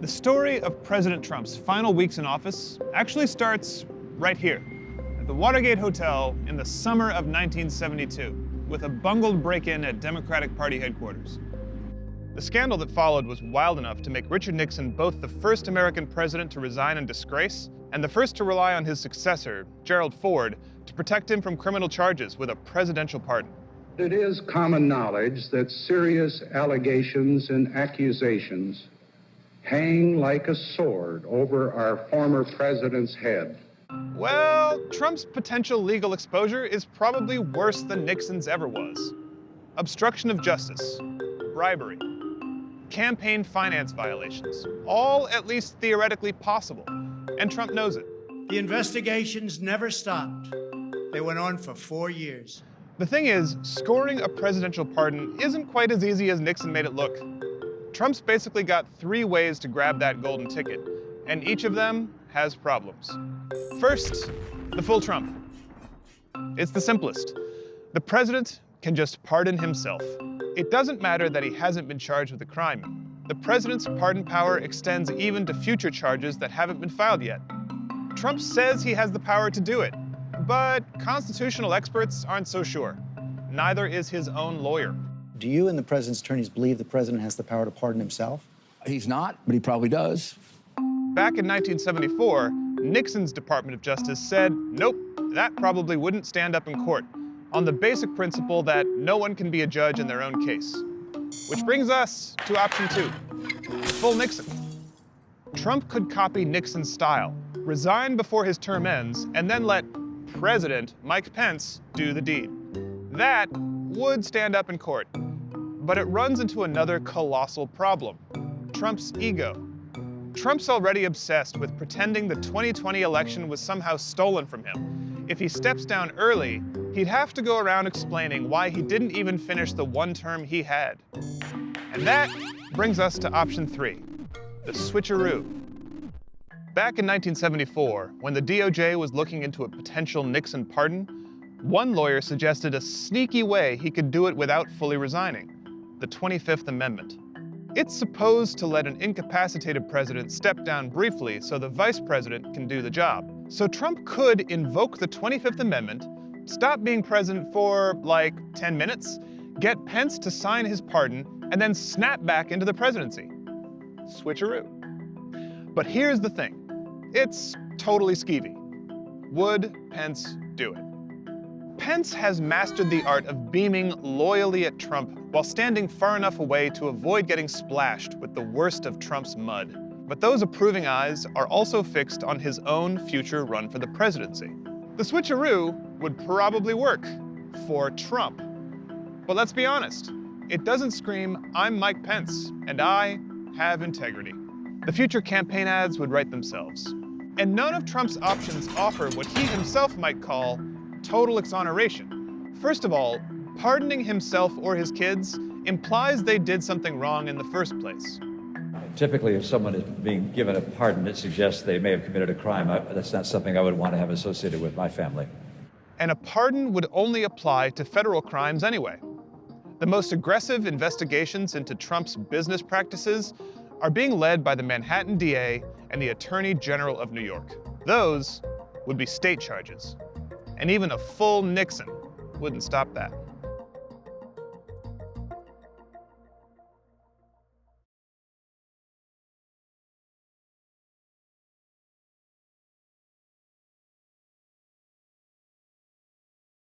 story of President Trump's final weeks in office actually starts right here, at the Watergate Hotel in the summer of 1972, with a bungled break-in at Democratic Party headquarters. The scandal that followed was wild enough to make Richard Nixon both the first American president to resign in disgrace and the first to rely on his successor, Gerald Ford, to protect him from criminal charges with a presidential pardon. It is common knowledge that serious allegations and accusations hang like a sword over our former president's head. Well, Trump's potential legal exposure is probably worse than Nixon's ever was. Obstruction of justice, bribery, campaign finance violations, all at least theoretically possible, and Trump knows it. The investigations never stopped. They went on for 4 years. The thing is, scoring a presidential pardon isn't quite as easy as Nixon made it look. Trump's basically got 3 ways to grab that golden ticket, and each of them has problems. First, the full Trump. It's the simplest. The president can just pardon himself. It doesn't matter that he hasn't been charged with a crime. The president's pardon power extends even to future charges that haven't been filed yet. Trump says he has the power to do it, but constitutional experts aren't so sure. Neither is his own lawyer. Do you and the president's attorneys believe the president has the power to pardon himself? He's not, but he probably does. Back in 1974, Nixon's Department of Justice said, nope, that probably wouldn't stand up in court, on the basic principle that no one can be a judge in their own case. Which brings us to option 2, full Nixon. Trump could copy Nixon's style, resign before his term ends, and then let President Mike Pence do the deed. That would stand up in court, but it runs into another colossal problem: Trump's ego. Trump's already obsessed with pretending the 2020 election was somehow stolen from him. If he steps down early, he'd have to go around explaining why he didn't even finish the 1 term he had. And that brings us to option 3, the switcheroo. Back in 1974, when the DOJ was looking into a potential Nixon pardon, one lawyer suggested a sneaky way he could do it without fully resigning: the 25th Amendment. It's supposed to let an incapacitated president step down briefly so the vice president can do the job. So Trump could invoke the 25th Amendment, stop being president for, like, 10 minutes, get Pence to sign his pardon, and then snap back into the presidency. Switcheroo. But here's the thing. It's totally skeevy. Would Pence do it? Pence has mastered the art of beaming loyally at Trump while standing far enough away to avoid getting splashed with the worst of Trump's mud. But those approving eyes are also fixed on his own future run for the presidency. The switcheroo would probably work for Trump. But let's be honest, it doesn't scream, "I'm Mike Pence, and I have integrity." The future campaign ads would write themselves. And none of Trump's options offer what he himself might call total exoneration. First of all, pardoning himself or his kids implies they did something wrong in the first place. Typically, if someone is being given a pardon, it suggests they may have committed a crime. That's not something I would want to have associated with my family. And a pardon would only apply to federal crimes anyway. The most aggressive investigations into Trump's business practices are being led by the Manhattan DA and the Attorney General of New York. Those would be state charges. And even a full Nixon wouldn't stop that.